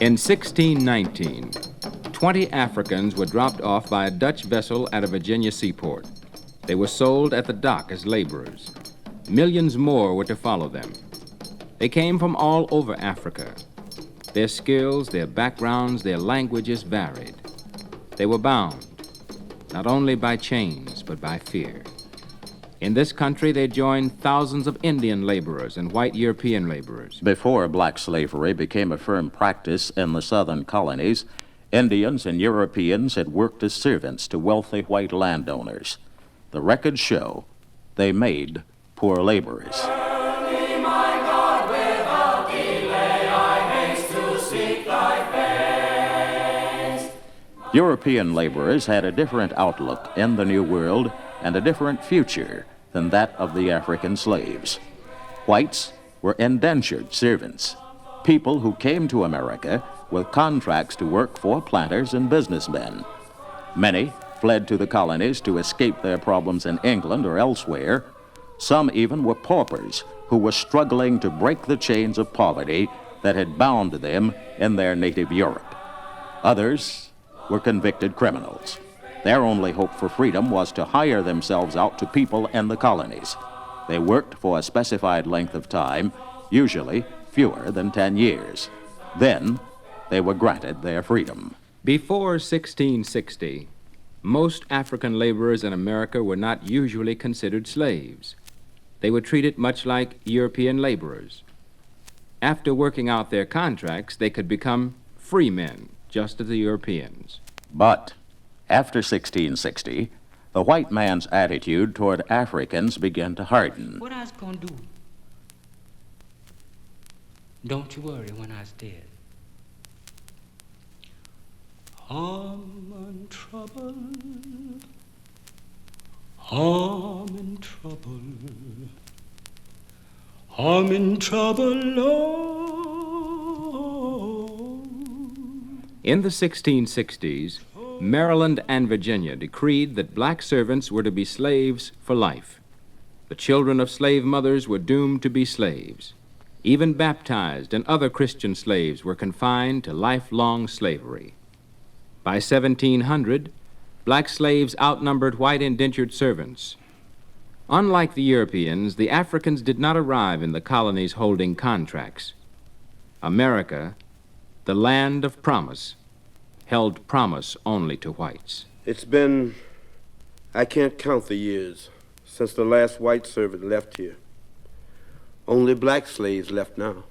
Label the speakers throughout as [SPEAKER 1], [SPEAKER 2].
[SPEAKER 1] In 1619, 20 Africans were dropped off by a Dutch vessel at a Virginia seaport. They were sold at the dock as laborers. Millions more were to follow them. They came from all over Africa. Their skills, their backgrounds, their languages varied. They were bound, not only by chains, but by fear. In this country, they joined thousands of Indian laborers and white European laborers.
[SPEAKER 2] Before black slavery became a firm practice in the southern colonies, Indians and Europeans had worked as servants to wealthy white landowners. The records show they made poor laborers.
[SPEAKER 3] Early, my God, without delay, I haste to seek thy face.
[SPEAKER 2] European laborers had a different outlook in the New World and a different future than that of the African slaves. Whites were indentured servants, people who came to America with contracts to work for planters and businessmen. Many fled to the colonies to escape their problems in England or elsewhere. Some even were paupers who were struggling to break the chains of poverty that had bound them in their native Europe. Others were convicted criminals. Their only hope for freedom was to hire themselves out to people in the colonies. They worked for a specified length of time, usually fewer than 10 years. Then they were granted their freedom.
[SPEAKER 1] Before 1660, most African laborers in America were not usually considered slaves. They were treated much like European laborers. After working out their contracts, they could become free men, just as the Europeans.
[SPEAKER 2] But after 1660, the white man's attitude toward Africans began to harden.
[SPEAKER 4] What I was gonna do? Don't you worry when I was dead. I'm in trouble. I'm in trouble. I'm in trouble, Lord.
[SPEAKER 1] In the 1660s, Maryland and Virginia decreed that black servants were to be slaves for life. The children of slave mothers were doomed to be slaves. Even baptized and other Christian slaves were confined to lifelong slavery. By 1700, black slaves outnumbered white indentured servants. Unlike the Europeans, the Africans did not arrive in the colonies holding contracts. America, the land of promise, held promise only to whites.
[SPEAKER 5] It's been, I can't count the years, since the last white servant left here. Only black slaves left now.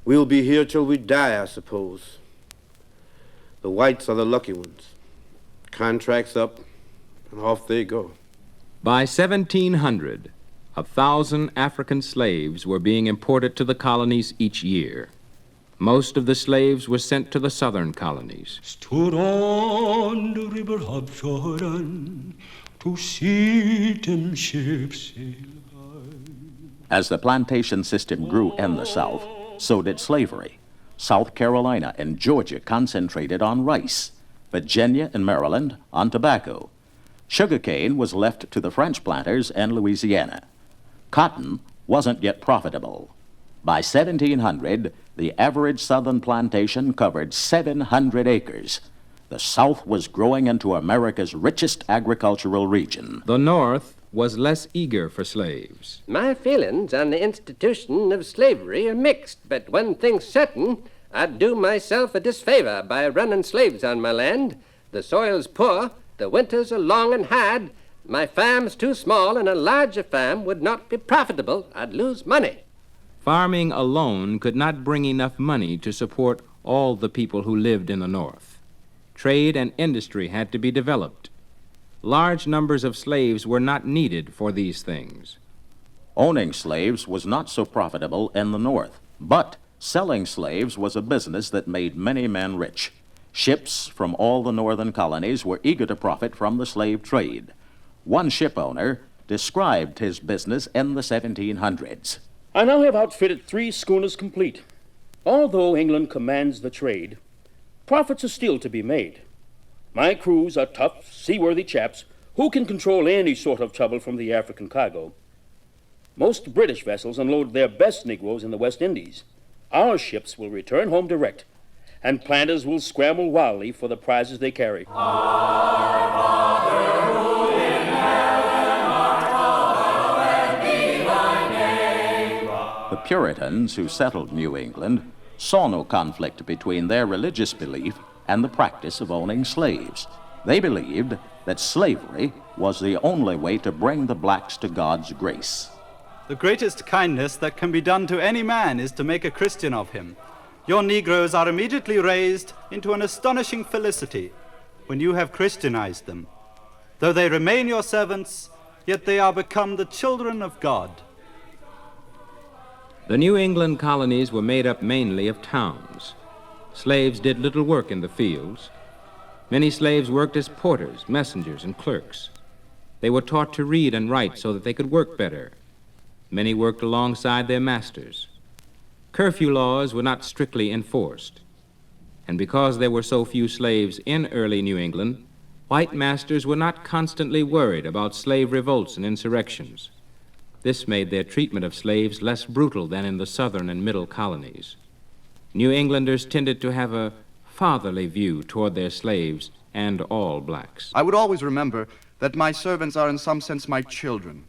[SPEAKER 5] We'll be here till we die, I suppose. The whites are the lucky ones. Contracts up, and off they go.
[SPEAKER 1] By 1700, 1,000 African slaves were being imported to the colonies each year. Most of the slaves were sent to the southern colonies.
[SPEAKER 4] Stood on the river of Jordan to see them ships sail by.
[SPEAKER 2] As the plantation system grew in the South, so did slavery. South Carolina and Georgia concentrated on rice, Virginia and Maryland on tobacco. Sugarcane was left to the French planters in Louisiana. Cotton wasn't yet profitable. By 1700, the average southern plantation covered 700 acres. The South was growing into America's richest agricultural region.
[SPEAKER 1] The North was less eager for slaves.
[SPEAKER 6] My feelings on the institution of slavery are mixed, but one thing's certain, I'd do myself a disfavor by running slaves on my land. The soil's poor, the winters are long and hard, my farm's too small, and a larger farm would not be profitable. I'd lose money.
[SPEAKER 1] Farming alone could not bring enough money to support all the people who lived in the North. Trade and industry had to be developed. Large numbers of slaves were not needed for these things.
[SPEAKER 2] Owning slaves was not so profitable in the North, but selling slaves was a business that made many men rich. Ships from all the northern colonies were eager to profit from the slave trade. One ship owner described his business in the 1700s.
[SPEAKER 7] I now have outfitted 3 schooners complete. Although England commands the trade, profits are still to be made. My crews are tough, seaworthy chaps who can control any sort of trouble from the African cargo. Most British vessels unload their best Negroes in the West Indies. our ships will return home direct, and planters will scramble wildly for the prizes they carry.
[SPEAKER 2] The Puritans who settled New England saw no conflict between their religious belief and the practice of owning slaves. They believed that slavery was the only way to bring the blacks to God's grace.
[SPEAKER 8] The greatest kindness that can be done to any man is to make a Christian of him. Your Negroes are immediately raised into an astonishing felicity when you have Christianized them. Though they remain your servants, yet they are become the children of God.
[SPEAKER 1] The New England colonies were made up mainly of towns. Slaves did little work in the fields. Many slaves worked as porters, messengers, and clerks. They were taught to read and write so that they could work better. Many worked alongside their masters. Curfew laws were not strictly enforced. And because there were so few slaves in early New England, white masters were not constantly worried about slave revolts and insurrections. This made their treatment of slaves less brutal than in the southern and middle colonies. New Englanders tended to have a fatherly view toward their slaves and all blacks.
[SPEAKER 9] I would always remember that my servants are in some sense my children,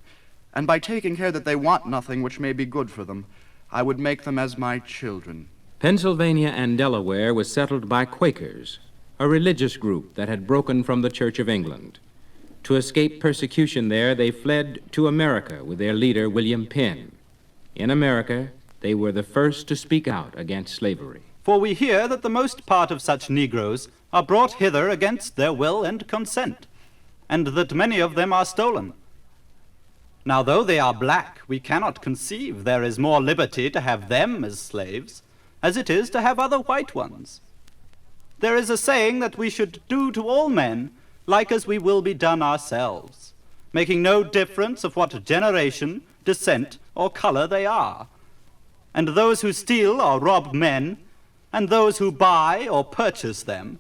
[SPEAKER 9] and by taking care that they want nothing which may be good for them, I would make them as my children.
[SPEAKER 1] Pennsylvania and Delaware was settled by Quakers, a religious group that had broken from the Church of England. To escape persecution there, they fled to America with their leader, William Penn. In America, they were the first to speak out against slavery.
[SPEAKER 8] For we hear that the most part of such Negroes are brought hither against their will and consent, and that many of them are stolen. Now, though they are black, we cannot conceive there is more liberty to have them as slaves as it is to have other white ones. There is a saying that we should do to all men like as we will be done ourselves, making no difference of what generation, descent, or color they are. And those who steal or rob men, and those who buy or purchase them,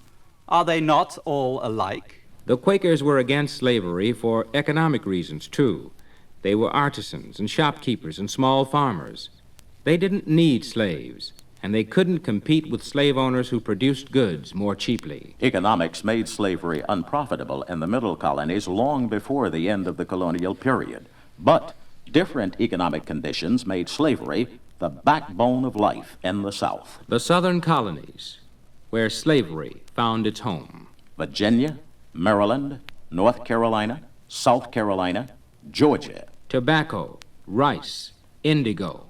[SPEAKER 8] are they not all alike?
[SPEAKER 1] The Quakers were against slavery for economic reasons, too. They were artisans and shopkeepers and small farmers. They didn't need slaves, and they couldn't compete with slave owners who produced goods more cheaply.
[SPEAKER 2] Economics made slavery unprofitable in the middle colonies long before the end of the colonial period. But different economic conditions made slavery the backbone of life in the South.
[SPEAKER 1] The southern colonies, where slavery found its home.
[SPEAKER 2] Virginia, Maryland, North Carolina, South Carolina, Georgia.
[SPEAKER 1] Tobacco, rice, indigo.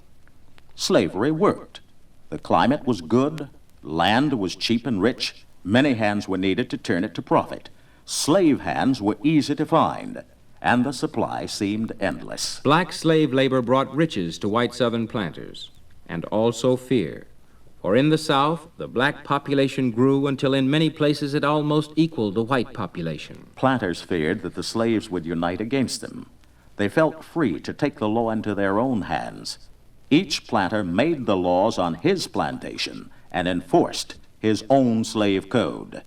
[SPEAKER 2] Slavery worked. The climate was good, land was cheap and rich, many hands were needed to turn it to profit. Slave hands were easy to find, and the supply seemed endless.
[SPEAKER 1] Black slave labor brought riches to white southern planters, and also fear. For in the South, the black population grew until in many places it almost equaled the white population.
[SPEAKER 2] Planters feared that the slaves would unite against them. They felt free to take the law into their own hands. Each planter made the laws on his plantation and enforced his own slave code.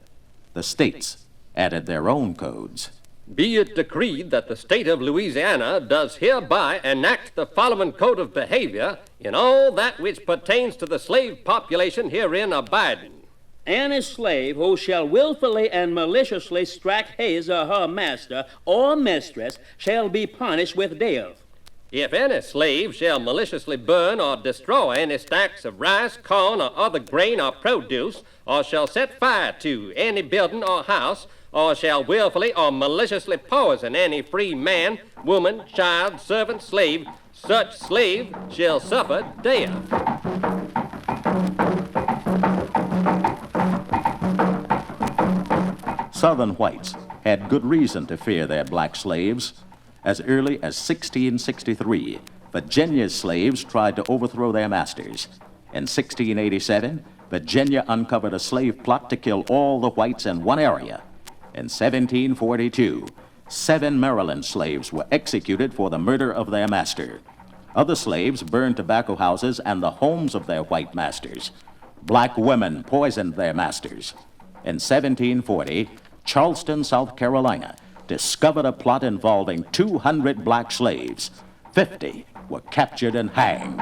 [SPEAKER 2] The states added their own codes.
[SPEAKER 6] Be it decreed that the state of Louisiana does hereby enact the following code of behavior in all that which pertains to the slave population herein abiding.
[SPEAKER 7] Any slave who shall willfully and maliciously strike his or her master or mistress shall be punished with death.
[SPEAKER 6] If any slave shall maliciously burn or destroy any stacks of rice, corn, or other grain or produce, or shall set fire to any building or house, or shall willfully or maliciously poison any free man, woman, child, servant, slave, such slave shall suffer death.
[SPEAKER 2] Southern whites had good reason to fear their black slaves. As early as 1663, Virginia's slaves tried to overthrow their masters. In 1687, Virginia uncovered a slave plot to kill all the whites in one area. In 1742, 7 Maryland slaves were executed for the murder of their master. Other slaves burned tobacco houses and the homes of their white masters. Black women poisoned their masters. In 1740, Charleston, South Carolina, discovered a plot involving 200 black slaves. 50 were captured and hanged.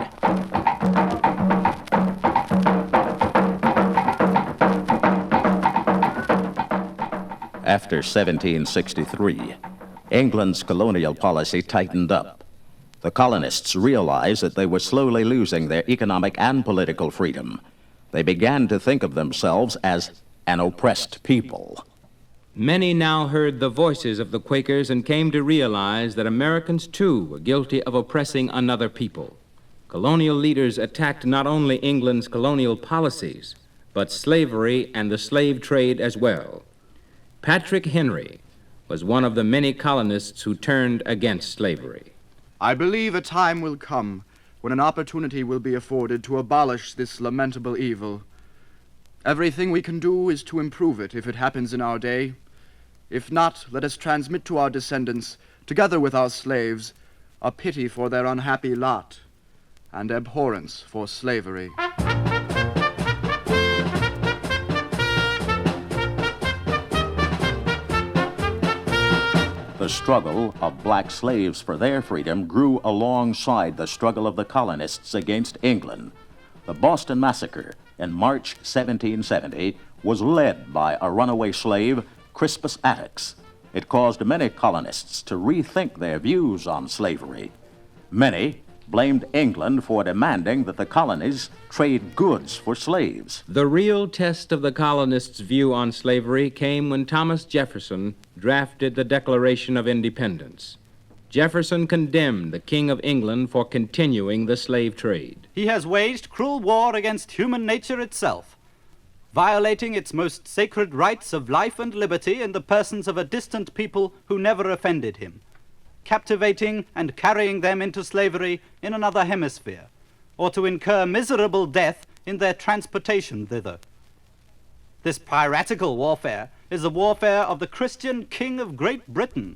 [SPEAKER 2] After 1763, England's colonial policy tightened up. The colonists realized that they were slowly losing their economic and political freedom. They began to think of themselves as an oppressed people.
[SPEAKER 1] Many now heard the voices of the Quakers and came to realize that Americans, too, were guilty of oppressing another people. Colonial leaders attacked not only England's colonial policies, but slavery and the slave trade as well. Patrick Henry was one of the many colonists who turned against slavery.
[SPEAKER 9] I believe a time will come when an opportunity will be afforded to abolish this lamentable evil. Everything we can do is to improve it if it happens in our day. If not, let us transmit to our descendants, together with our slaves, a pity for their unhappy lot and abhorrence for slavery.
[SPEAKER 2] The struggle of black slaves for their freedom grew alongside the struggle of the colonists against England. The Boston Massacre in March 1770 was led by a runaway slave, Crispus Attucks. It caused many colonists to rethink their views on slavery. Many blamed England for demanding that the colonies trade goods for slaves.
[SPEAKER 1] The real test of the colonists' view on slavery came when Thomas Jefferson drafted the Declaration of Independence. Jefferson condemned the King of England for continuing the slave trade.
[SPEAKER 8] He has waged cruel war against human nature itself, violating its most sacred rights of life and liberty in the persons of a distant people who never offended him, captivating and carrying them into slavery in another hemisphere, or to incur miserable death in their transportation thither. This piratical warfare is the warfare of the Christian King of Great Britain.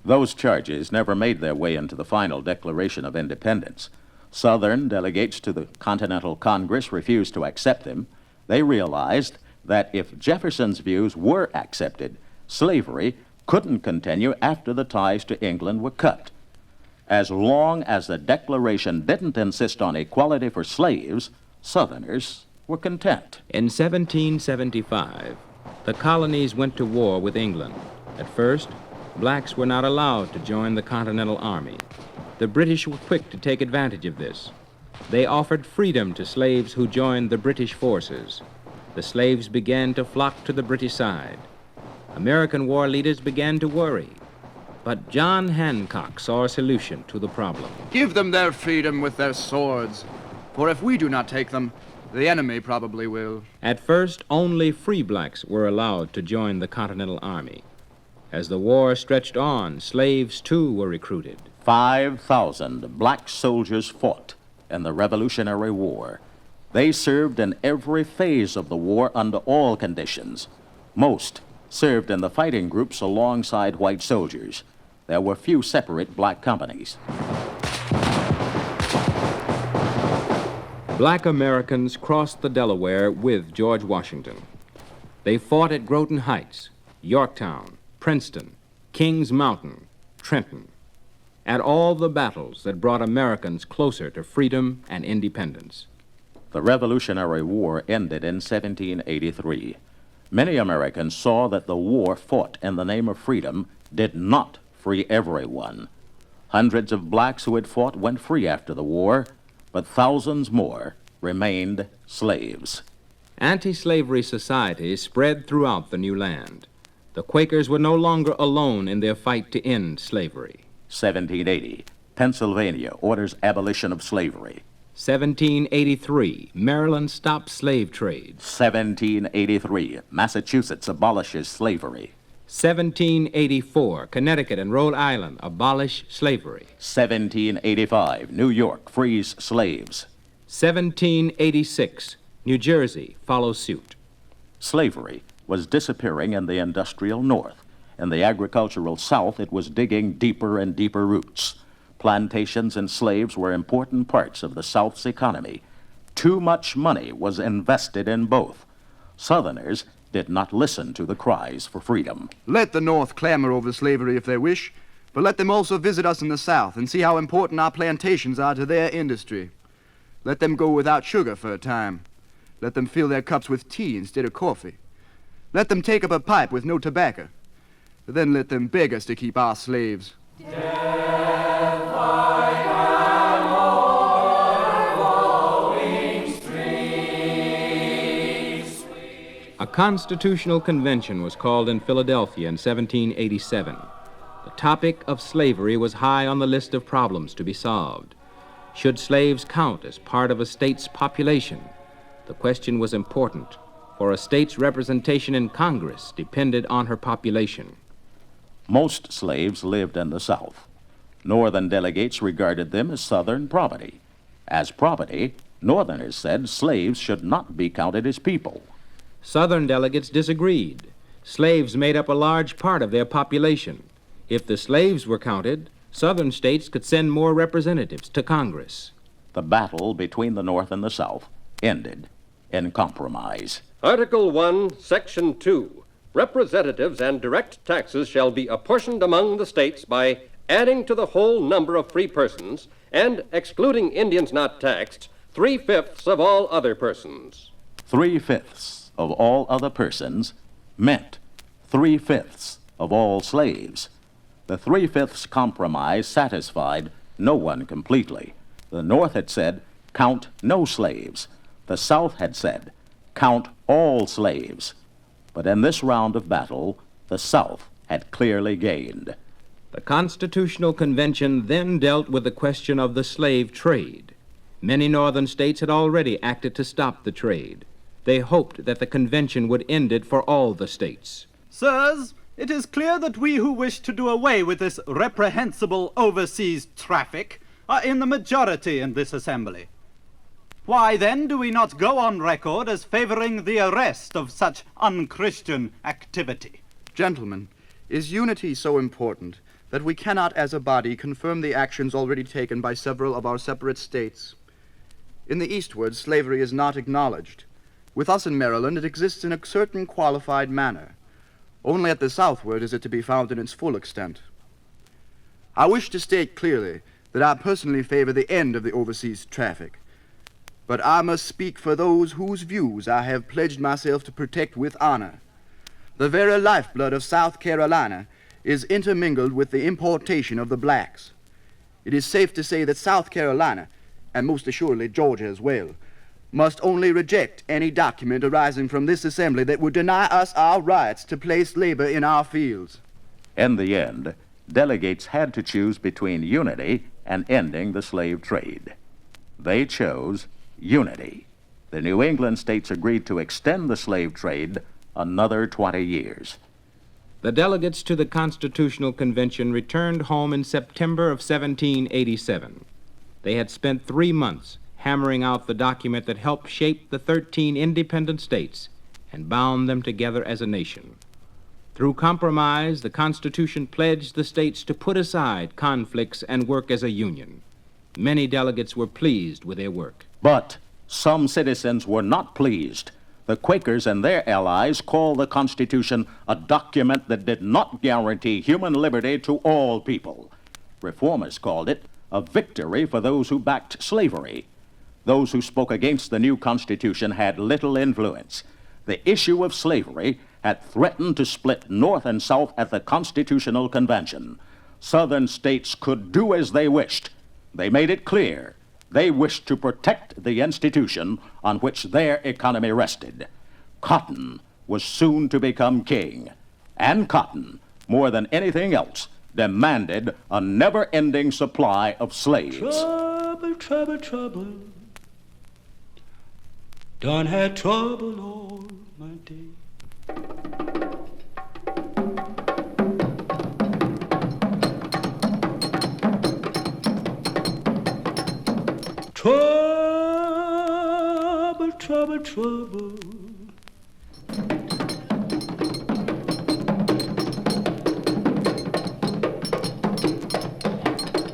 [SPEAKER 2] Those charges never made their way into the final Declaration of Independence. Southern delegates to the Continental Congress refused to accept them. They realized that if Jefferson's views were accepted, slavery couldn't continue after the ties to England were cut. As long as the Declaration didn't insist on equality for slaves, Southerners were content.
[SPEAKER 1] In 1775, the colonies went to war with England. At first, blacks were not allowed to join the Continental Army. The British were quick to take advantage of this. They offered freedom to slaves who joined the British forces. The slaves began to flock to the British side. American war leaders began to worry. But John Hancock saw a solution to the problem.
[SPEAKER 9] Give them their freedom with their swords, for if we do not take them, the enemy probably will.
[SPEAKER 1] At first, only free blacks were allowed to join the Continental Army. As the war stretched on, slaves too were recruited.
[SPEAKER 2] 5,000 black soldiers fought in the Revolutionary War. They served in every phase of the war under all conditions. Most served in the fighting groups alongside white soldiers. There were few separate black companies.
[SPEAKER 1] Black Americans crossed the Delaware with George Washington. They fought at Groton Heights, Yorktown, Princeton, Kings Mountain, Trenton, at all the battles that brought Americans closer to freedom and independence.
[SPEAKER 2] The Revolutionary War ended in 1783. Many Americans saw that the war fought in the name of freedom did not free everyone. Hundreds of blacks who had fought went free after the war, but thousands more remained slaves.
[SPEAKER 1] Anti-slavery societies spread throughout the new land. The Quakers were no longer alone in their fight to end slavery.
[SPEAKER 2] 1780, Pennsylvania orders abolition of slavery.
[SPEAKER 1] 1783, Maryland stops slave trade.
[SPEAKER 2] 1783, Massachusetts abolishes slavery.
[SPEAKER 1] 1784, Connecticut and Rhode Island abolish slavery.
[SPEAKER 2] 1785, New York frees slaves.
[SPEAKER 1] 1786, New Jersey follows suit.
[SPEAKER 2] Slavery was disappearing in the industrial North. In the agricultural South, it was digging deeper and deeper roots. Plantations and slaves were important parts of the South's economy. Too much money was invested in both. Southerners did not listen to the cries for freedom.
[SPEAKER 9] Let the North clamor over slavery if they wish, but let them also visit us in the South and see how important our plantations are to their industry. Let them go without sugar for a time. Let them fill their cups with tea instead of coffee. Let them take up a pipe with no tobacco. Then let them beg us to keep our slaves.
[SPEAKER 1] A constitutional convention was called in Philadelphia in 1787. The topic of slavery was high on the list of problems to be solved. Should slaves count as part of a state's population? The question was important, for a state's representation in Congress depended on her population.
[SPEAKER 2] Most slaves lived in the South. Northern delegates regarded them as Southern property. As property, Northerners said slaves should not be counted as people.
[SPEAKER 1] Southern delegates disagreed. Slaves made up a large part of their population. If the slaves were counted, Southern states could send more representatives to Congress.
[SPEAKER 2] The battle between the North and the South ended in compromise.
[SPEAKER 6] Article 1, Section 2. Representatives and direct taxes shall be apportioned among the states by adding to the whole number of free persons and excluding Indians not taxed 3/5 of all other persons.
[SPEAKER 2] 3/5 of all other persons meant 3/5 of all slaves. The 3/5 compromise satisfied no one completely. The North had said, count no slaves. The South had said, count all slaves. But in this round of battle, the South had clearly gained.
[SPEAKER 1] The Constitutional Convention then dealt with the question of the slave trade. Many northern states had already acted to stop the trade. They hoped that the convention would end it for all the states.
[SPEAKER 8] Sirs, it is clear that we who wish to do away with this reprehensible overseas traffic are in the majority in this assembly. Why then do we not go on record as favoring the arrest of such unchristian activity?
[SPEAKER 9] Gentlemen, is unity so important that we cannot as a body confirm the actions already taken by several of our separate states? In the eastward, slavery is not acknowledged. With us in Maryland, it exists in a certain qualified manner. Only at the southward is it to be found in its full extent. I wish to state clearly that I personally favor the end of the overseas traffic. But I must speak for those whose views I have pledged myself to protect with honor. The very lifeblood of South Carolina is intermingled with the importation of the blacks. It is safe to say that South Carolina, and most assuredly Georgia as well, must only reject any document arising from this assembly that would deny us our rights to place labor in our fields.
[SPEAKER 2] In the end, delegates had to choose between unity and ending the slave trade. They chose unity. The New England states agreed to extend the slave trade another 20 years.
[SPEAKER 1] The delegates to the Constitutional Convention returned home in September of 1787. They had spent 3 months hammering out the document that helped shape the 13 independent states and bound them together as a nation. Through compromise, the Constitution pledged the states to put aside conflicts and work as a union. Many delegates were pleased with their work.
[SPEAKER 2] But some citizens were not pleased. The Quakers and their allies called the Constitution a document that did not guarantee human liberty to all people. Reformers called it a victory for those who backed slavery. Those who spoke against the new Constitution had little influence. The issue of slavery had threatened to split North and South at the Constitutional Convention. Southern states could do as they wished. They made it clear they wished to protect the institution on which their economy rested. Cotton was soon to become king, and cotton, more than anything else, demanded a never-ending supply of slaves.
[SPEAKER 4] Trouble, trouble, trouble. Done had trouble all my day. Trouble, trouble, trouble.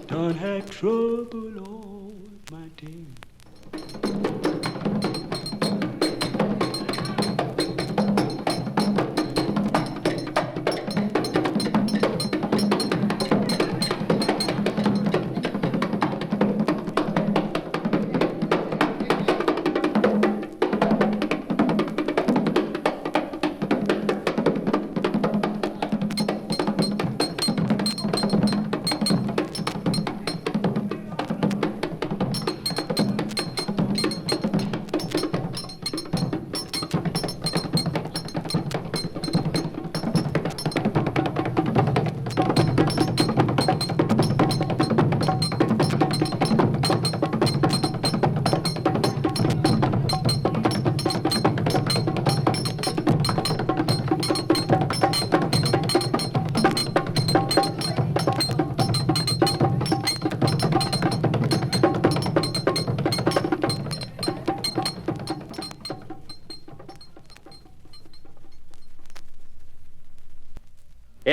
[SPEAKER 4] Done had trouble all my day.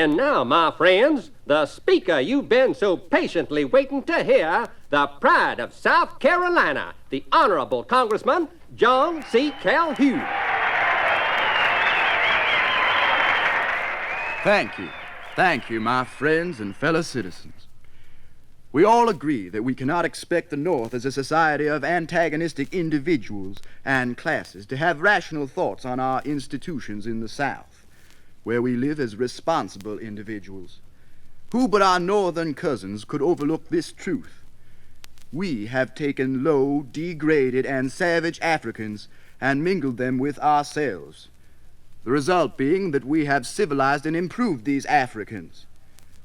[SPEAKER 6] And now, my friends, the speaker you've been so patiently waiting to hear, the pride of South Carolina, the Honorable Congressman John C. Calhoun.
[SPEAKER 9] Thank you. Thank you, my friends and fellow citizens. We all agree that we cannot expect the North as a society of antagonistic individuals and classes to have rational thoughts on our institutions in the South, where we live as responsible individuals. Who but our northern cousins could overlook this truth? We have taken low, degraded, and savage Africans and mingled them with ourselves. The result being that we have civilized and improved these Africans,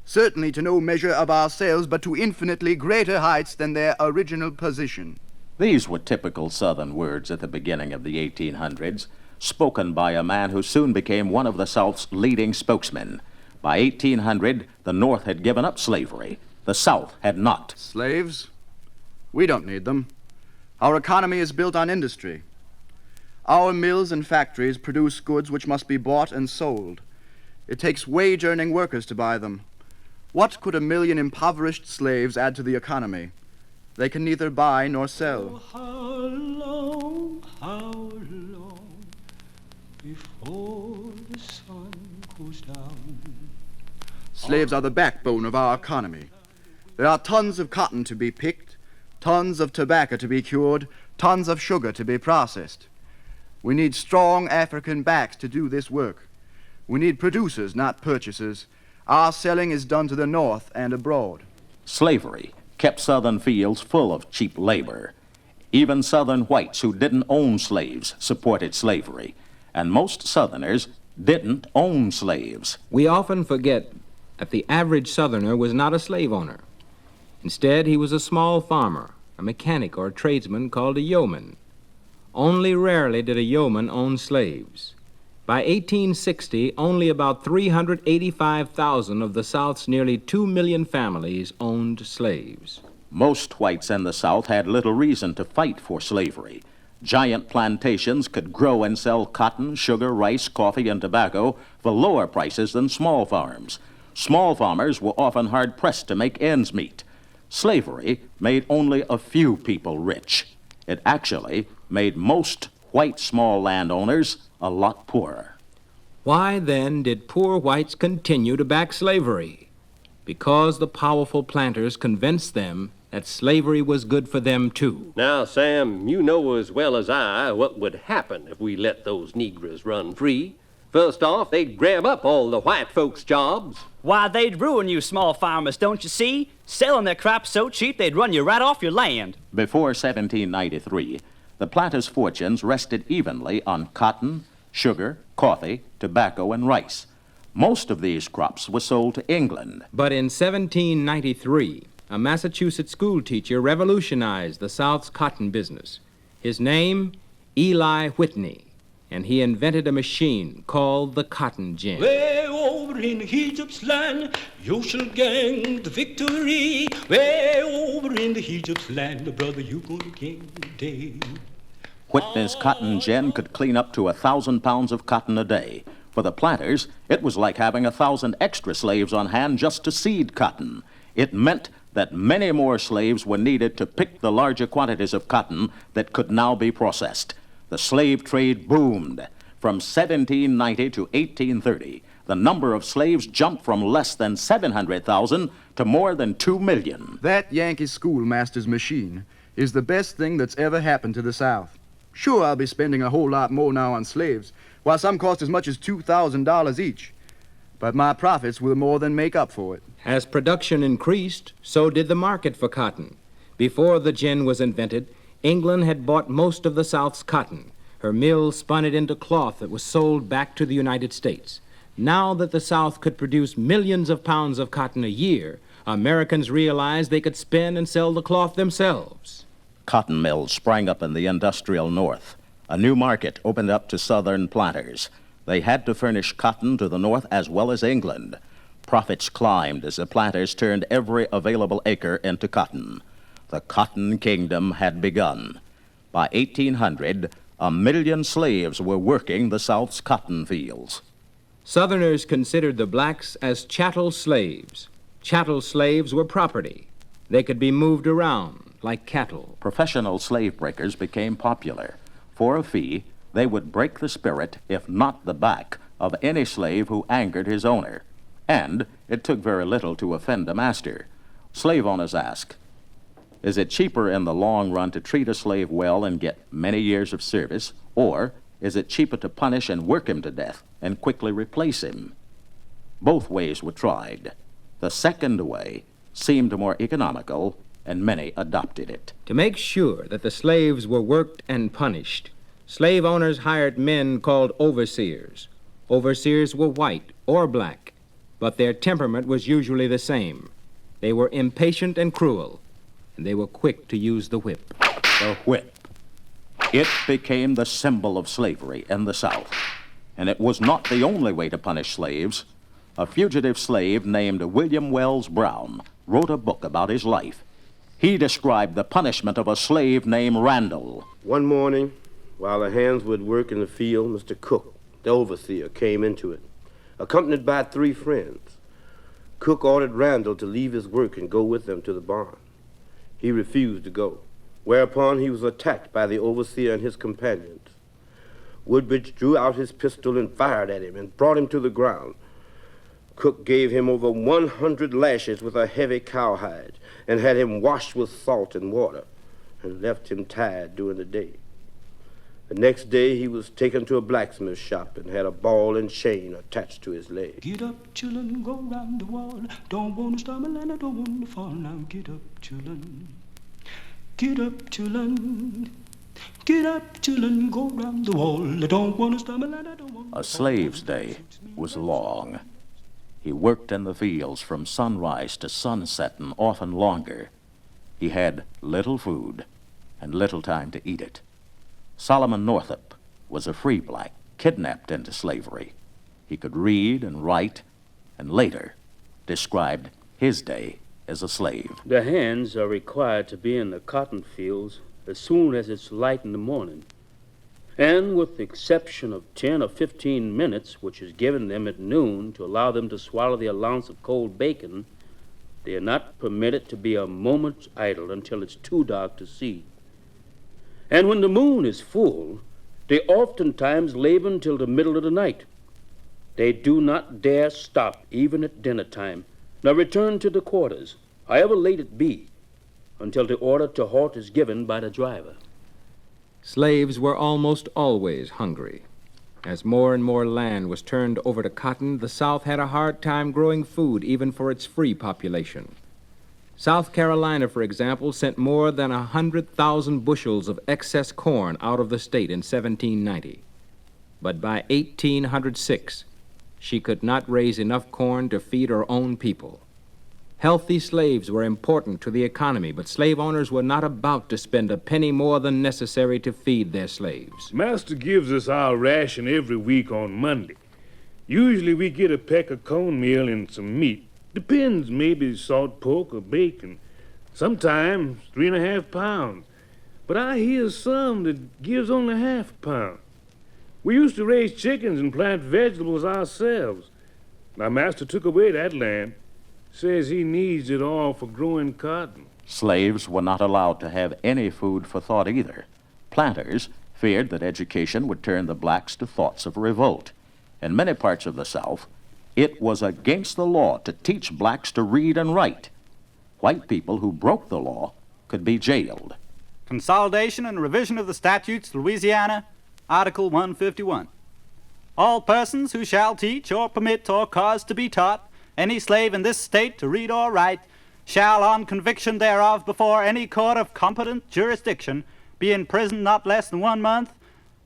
[SPEAKER 9] certainly to no measure of ourselves, but to infinitely greater heights than their original position.
[SPEAKER 2] These were typical Southern words at the beginning of the 1800s, spoken by a man who soon became one of the South's leading spokesmen. By 1800, the North had given up slavery. The South had not.
[SPEAKER 9] Slaves? We don't need them. Our economy is built on industry. Our mills and factories produce goods which must be bought and sold. It takes wage-earning workers to buy them. What could 1 million impoverished slaves add to the economy? They can neither buy nor sell.
[SPEAKER 4] How long before the sun goes down?
[SPEAKER 9] Slaves are the backbone of our economy. There are tons of cotton to be picked, tons of tobacco to be cured, tons of sugar to be processed. We need strong African backs to do this work. We need producers, not purchasers. Our selling is done to the North and abroad.
[SPEAKER 2] Slavery kept Southern fields full of cheap labor. Even Southern whites who didn't own slaves supported slavery, and most Southerners didn't own slaves.
[SPEAKER 1] We often forget that the average Southerner was not a slave owner. Instead, he was a small farmer, a mechanic or a tradesman called a yeoman. Only rarely did a yeoman own slaves. By 1860, only about 385,000 of the South's nearly 2 million families owned slaves.
[SPEAKER 2] Most whites in the South had little reason to fight for slavery. Giant plantations could grow and sell cotton, sugar, rice, coffee, and tobacco for lower prices than small farms. Small farmers were often hard-pressed to make ends meet. Slavery made only a few people rich. It actually made most white small landowners a lot poorer.
[SPEAKER 1] Why then did poor whites continue to back slavery? Because the powerful planters convinced them that slavery was good for them too.
[SPEAKER 6] Now, Sam, you know as well as I what would happen if we let those Negroes run free. First off, they'd grab up all the white folks' jobs.
[SPEAKER 10] Why, they'd ruin you small farmers, don't you see? Selling their crops so cheap they'd run you right off your land.
[SPEAKER 2] Before 1793, the planters' fortunes rested evenly on cotton, sugar, coffee, tobacco, and rice. Most of these crops were sold to England.
[SPEAKER 1] But in 1793, a Massachusetts school teacher revolutionized the South's cotton business. His name, Eli Whitney, and he invented a machine called the cotton gin.
[SPEAKER 4] Way over in Egypt's land, you shall gain the victory. Way over in the Egypt's land, brother, you gonna gain the day.
[SPEAKER 2] Whitney's cotton gin could clean up to 1,000 pounds of cotton a day. For the planters, it was like having 1,000 extra slaves on hand just to seed cotton. It meant that many more slaves were needed to pick the larger quantities of cotton that could now be processed. The slave trade boomed. From 1790 to 1830, the number of slaves jumped from less than 700,000 to more than 2 million.
[SPEAKER 9] That Yankee schoolmaster's machine is the best thing that's ever happened to the South. Sure, I'll be spending a whole lot more now on slaves, while some cost as much as $2,000 each. But my profits will more than make up for it.
[SPEAKER 1] As production increased, so did the market for cotton. Before the gin was invented, England had bought most of the South's cotton. Her mills spun it into cloth that was sold back to the United States. Now that the South could produce millions of pounds of cotton a year, Americans realized they could spin and sell the cloth themselves.
[SPEAKER 2] Cotton mills sprang up in the industrial North. A new market opened up to Southern planters. They had to furnish cotton to the North as well as England. Profits climbed as the planters turned every available acre into cotton. The Cotton Kingdom had begun. By 1800, 1 million slaves were working the South's cotton fields.
[SPEAKER 1] Southerners considered the blacks as chattel slaves. Chattel slaves were property. They could be moved around like cattle.
[SPEAKER 2] Professional slave breakers became popular. For a fee, they would break the spirit, if not the back, of any slave who angered his owner. And it took very little to offend a master. Slave owners ask, is it cheaper in the long run to treat a slave well and get many years of service, or is it cheaper to punish and work him to death and quickly replace him? Both ways were tried. The second way seemed more economical, and many adopted it.
[SPEAKER 1] To make sure that the slaves were worked and punished, slave owners hired men called overseers. Overseers were white or black, but their temperament was usually the same. They were impatient and cruel, and they were quick to use the whip.
[SPEAKER 2] The whip. It became the symbol of slavery in the South, and it was not the only way to punish slaves. A fugitive slave named William Wells Brown wrote a book about his life. He described the punishment of a slave named Randall.
[SPEAKER 5] One morning, while the hands were at work in the field, Mr. Cook, the overseer, came into it, accompanied by 3 friends. Cook ordered Randall to leave his work and go with them to the barn. He refused to go, whereupon he was attacked by the overseer and his companions. Woodbridge drew out his pistol and fired at him and brought him to the ground. Cook gave him over 100 lashes with a heavy cowhide and had him washed with salt and water and left him tied during the day. The next day he was taken to a blacksmith shop and had a ball and chain attached to his leg.
[SPEAKER 4] Get up, children, go round the wall. Don't want to stumble and I don't want to fall. Now get up, children. Get up, children. Get up, children, go round the wall. I don't want to stumble and I don't want to fall.
[SPEAKER 2] A slave's day was long. He worked in the fields from sunrise to sunset and often longer. He had little food and little time to eat it. Solomon Northup was a free black, kidnapped into slavery. He could read and write, and later described his day as a slave.
[SPEAKER 7] The hands are required to be in the cotton fields as soon as it's light in the morning. And with the exception of 10 or 15 minutes, which is given them at noon to allow them to swallow the allowance of cold bacon, they are not permitted to be a moment idle until it's too dark to see. And when the moon is full, they oftentimes labor until the middle of the night. They do not dare stop even at dinner time, nor return to the quarters, however late it be, until the order to halt is given by the driver.
[SPEAKER 1] Slaves were almost always hungry. As more and more land was turned over to cotton, the South had a hard time growing food even for its free population. South Carolina, for example, sent more than 100,000 bushels of excess corn out of the state in 1790. But by 1806, she could not raise enough corn to feed her own people. Healthy slaves were important to the economy, but slave owners were not about to spend a penny more than necessary to feed their slaves.
[SPEAKER 11] Master gives us our ration every week on Monday. Usually we get a peck of cornmeal and some meat. Depends, maybe salt pork or bacon. Sometimes 3.5 pounds. But I hear some that gives only half a pound. We used to raise chickens and plant vegetables ourselves. My master took away that land. Says he needs it all for growing cotton.
[SPEAKER 2] Slaves were not allowed to have any food for thought either. Planters feared that education would turn the blacks to thoughts of revolt. In many parts of the South, it was against the law to teach blacks to read and write. White people who broke the law could be jailed.
[SPEAKER 8] Consolidation and revision of the statutes, Louisiana, Article 151. All persons who shall teach or permit or cause to be taught any slave in this state to read or write shall, on conviction thereof before any court of competent jurisdiction, be in prison not less than 1 month,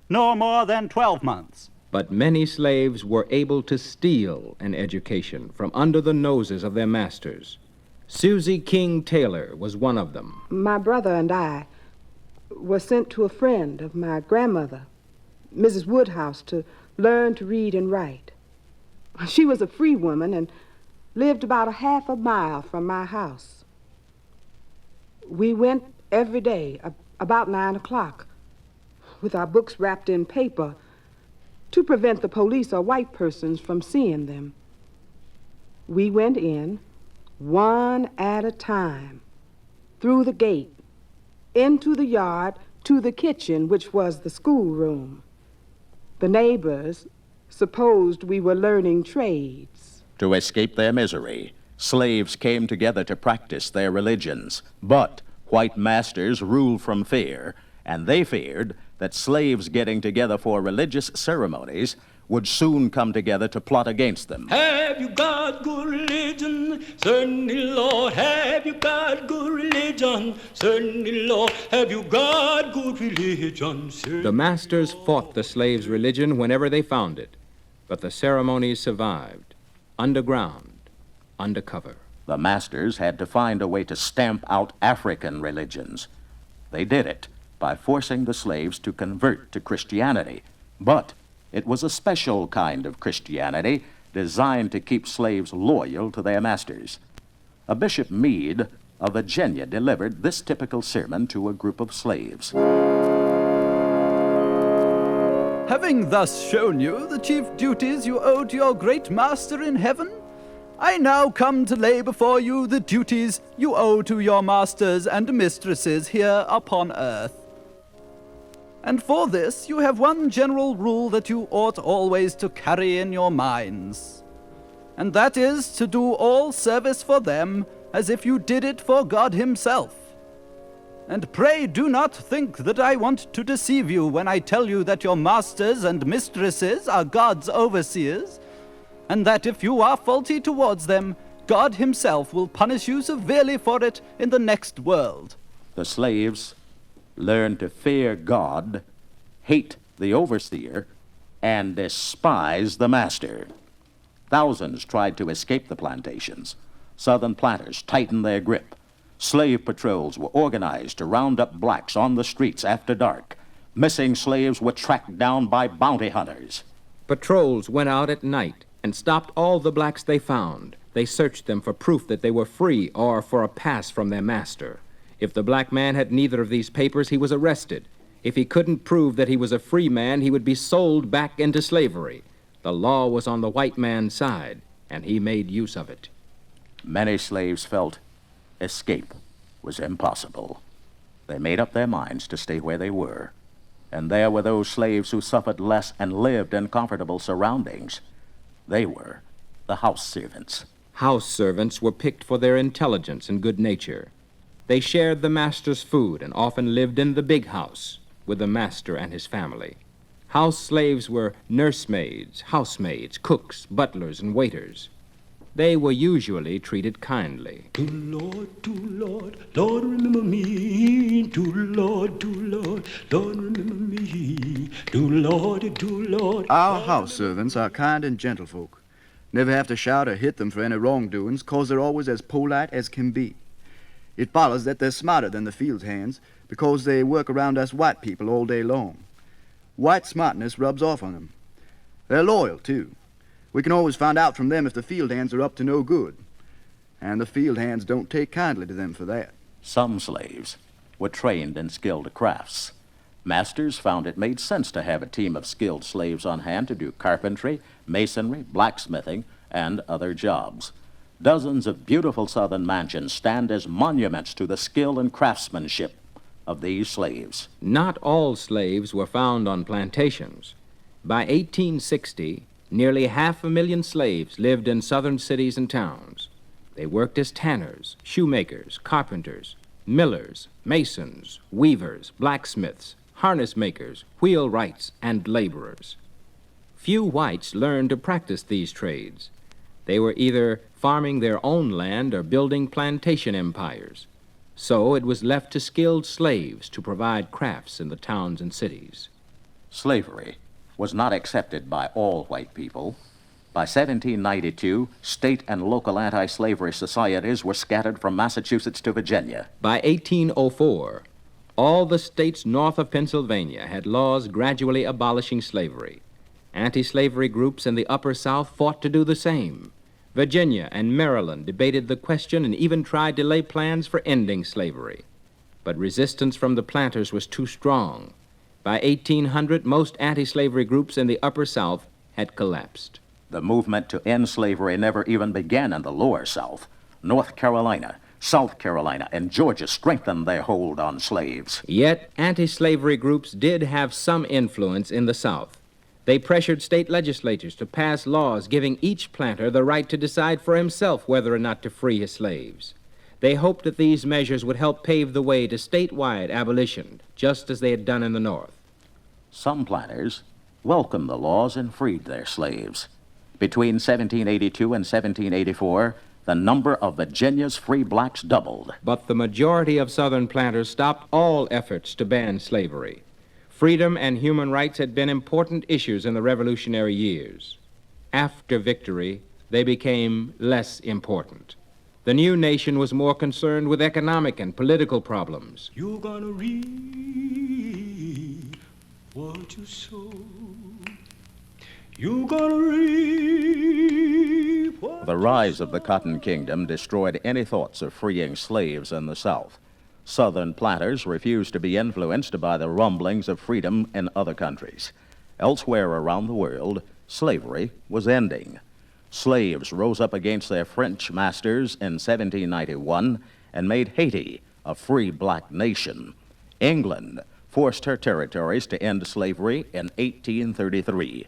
[SPEAKER 8] nor more than 12 months.
[SPEAKER 1] But many slaves were able to steal an education from under the noses of their masters. Susie King Taylor was one of them.
[SPEAKER 12] My brother and I were sent to a friend of my grandmother, Mrs. Woodhouse, to learn to read and write. She was a free woman and lived about a half a mile from my house. We went every day about 9 o'clock with our books wrapped in paper to prevent the police or white persons from seeing them. We went in, one at a time, through the gate, into the yard, to the kitchen, which was the schoolroom. The neighbors supposed we were learning trades.
[SPEAKER 2] To escape their misery, slaves came together to practice their religions. But white masters ruled from fear, and they feared that slaves getting together for religious ceremonies would soon come together to plot against them.
[SPEAKER 4] Have you got good religion? Certainly, Lord. Have you got good religion? Certainly, Lord. Have you got good religion? Certainly,
[SPEAKER 1] The masters fought the slaves' religion whenever they found it, but the ceremonies survived, underground, undercover.
[SPEAKER 2] The masters had to find a way to stamp out African religions. They did it by forcing the slaves to convert to Christianity. But it was a special kind of Christianity designed to keep slaves loyal to their masters. A Bishop Meade of Virginia delivered this typical sermon to a group of slaves.
[SPEAKER 8] Having thus shown you the chief duties you owe to your great master in heaven, I now come to lay before you the duties you owe to your masters and mistresses here upon earth. And for this you have one general rule that you ought always to carry in your minds, and that is to do all service for them as if you did it for God himself. And pray do not think that I want to deceive you when I tell you that your masters and mistresses are God's overseers, and that if you are faulty towards them, God himself will punish you severely for it in the next world.
[SPEAKER 2] The slaves learned to fear God, hate the overseer, and despise the master. Thousands tried to escape the plantations. Southern planters tightened their grip. Slave patrols were organized to round up blacks on the streets after dark. Missing slaves were tracked down by bounty hunters.
[SPEAKER 1] Patrols went out at night and stopped all the blacks they found. They searched them for proof that they were free or for a pass from their master. If the black man had neither of these papers, he was arrested. If he couldn't prove that he was a free man, he would be sold back into slavery. The law was on the white man's side, and he made use of it.
[SPEAKER 2] Many slaves felt escape was impossible. They made up their minds to stay where they were. And there were those slaves who suffered less and lived in comfortable surroundings. They were the house servants.
[SPEAKER 1] House servants were picked for their intelligence and good nature. They shared the master's food and often lived in the big house with the master and his family. House slaves were nursemaids, housemaids, cooks, butlers, and waiters. They were usually treated kindly.
[SPEAKER 4] to Lord, Lord, remember me. To Lord, Lord, remember me. To Lord.
[SPEAKER 9] Our house servants are kind and gentle folk. Never have to shout or hit them for any wrongdoings, 'cause they're always as polite as can be. It follows that they're smarter than the field hands, because they work around us white people all day long. White smartness rubs off on them. They're loyal, too. We can always find out from them if the field hands are up to no good. And the field hands don't take kindly to them for that.
[SPEAKER 2] Some slaves were trained in skilled crafts. Masters found it made sense to have a team of skilled slaves on hand to do carpentry, masonry, blacksmithing, and other jobs. Dozens of beautiful southern mansions stand as monuments to the skill and craftsmanship of these slaves.
[SPEAKER 1] Not all slaves were found on plantations. By 1860, nearly 500,000 slaves lived in southern cities and towns. They worked as tanners, shoemakers, carpenters, millers, masons, weavers, blacksmiths, harness makers, wheelwrights, and laborers. Few whites learned to practice these trades. They were either farming their own land or building plantation empires. So it was left to skilled slaves to provide crafts in the towns and cities.
[SPEAKER 2] Slavery was not accepted by all white people. By 1792, state and local anti-slavery societies were scattered from Massachusetts to Virginia.
[SPEAKER 1] By 1804, all the states north of Pennsylvania had laws gradually abolishing slavery. Anti-slavery groups in the Upper South fought to do the same. Virginia and Maryland debated the question and even tried to lay plans for ending slavery. But resistance from the planters was too strong. By 1800, most anti-slavery groups in the Upper South had collapsed.
[SPEAKER 2] The movement to end slavery never even began in the Lower South. North Carolina, South Carolina, and Georgia strengthened their hold on slaves.
[SPEAKER 1] Yet, anti-slavery groups did have some influence in the South. They pressured state legislatures to pass laws giving each planter the right to decide for himself whether or not to free his slaves. They hoped that these measures would help pave the way to statewide abolition, just as they had done in the North.
[SPEAKER 2] Some planters welcomed the laws and freed their slaves. Between 1782 and 1784, the number of Virginia's free blacks doubled.
[SPEAKER 1] But the majority of Southern planters stopped all efforts to ban slavery. Freedom and human rights had been important issues in the Revolutionary years. After victory, they became less important. The new nation was more concerned with economic and political problems.
[SPEAKER 4] You're gonna reap what you sow. You're gonna reap what
[SPEAKER 2] The rise of the Cotton Kingdom destroyed any thoughts of freeing slaves in the South. Southern planters refused to be influenced by the rumblings of freedom in other countries. Elsewhere around the world, slavery was ending. Slaves rose up against their French masters in 1791 and made Haiti a free black nation. England forced her territories to end slavery in 1833.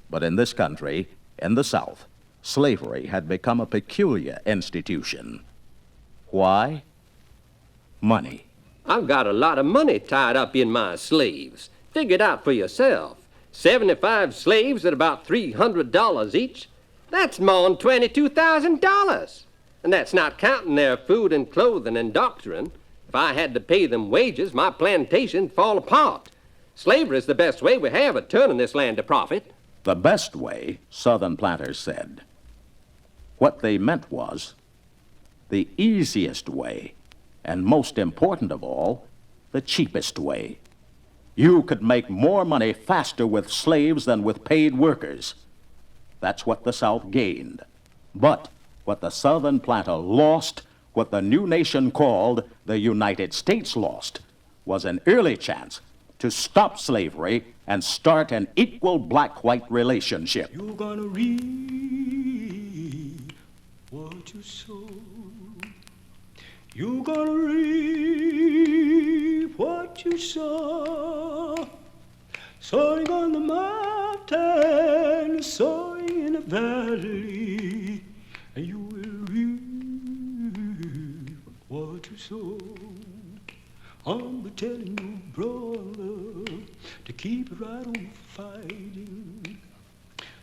[SPEAKER 2] But in this country, in the South, slavery had become a peculiar institution. Why? Money.
[SPEAKER 6] I've got a lot of money tied up in my slaves. Figure it out for yourself. 75 slaves at about $300 each. That's more than $22,000. And that's not counting their food and clothing and doctoring. If I had to pay them wages, my plantation'd fall apart. Slavery is the best way we have of turning this land to profit.
[SPEAKER 2] The best way, Southern planters said. What they meant was the easiest way, and most important of all, the cheapest way. You could make more money faster with slaves than with paid workers. That's what the South gained. But what the Southern planter lost, what the new nation called the United States lost, was an early chance to stop slavery and start an equal black-white relationship.
[SPEAKER 4] You're gonna reap what you sow. You're gonna reap what you sow. Sowing on the mountain, sowing in the valley, and you will reap what you sow. I'm telling you, brother, to keep right on fighting.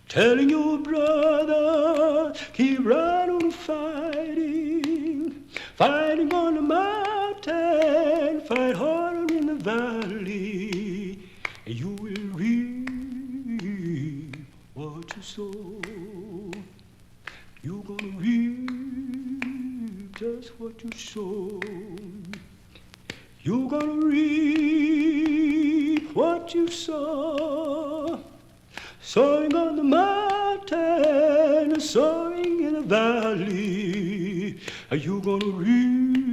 [SPEAKER 4] Telling you, brother, keep right on fighting. Fighting on the mountain, fight harder in the valley, and you will reap what you sow. You're gonna reap just what you sow. You're gonna reap what you sow. Sowing on the mountain, sowing in the valley. You're gonna reap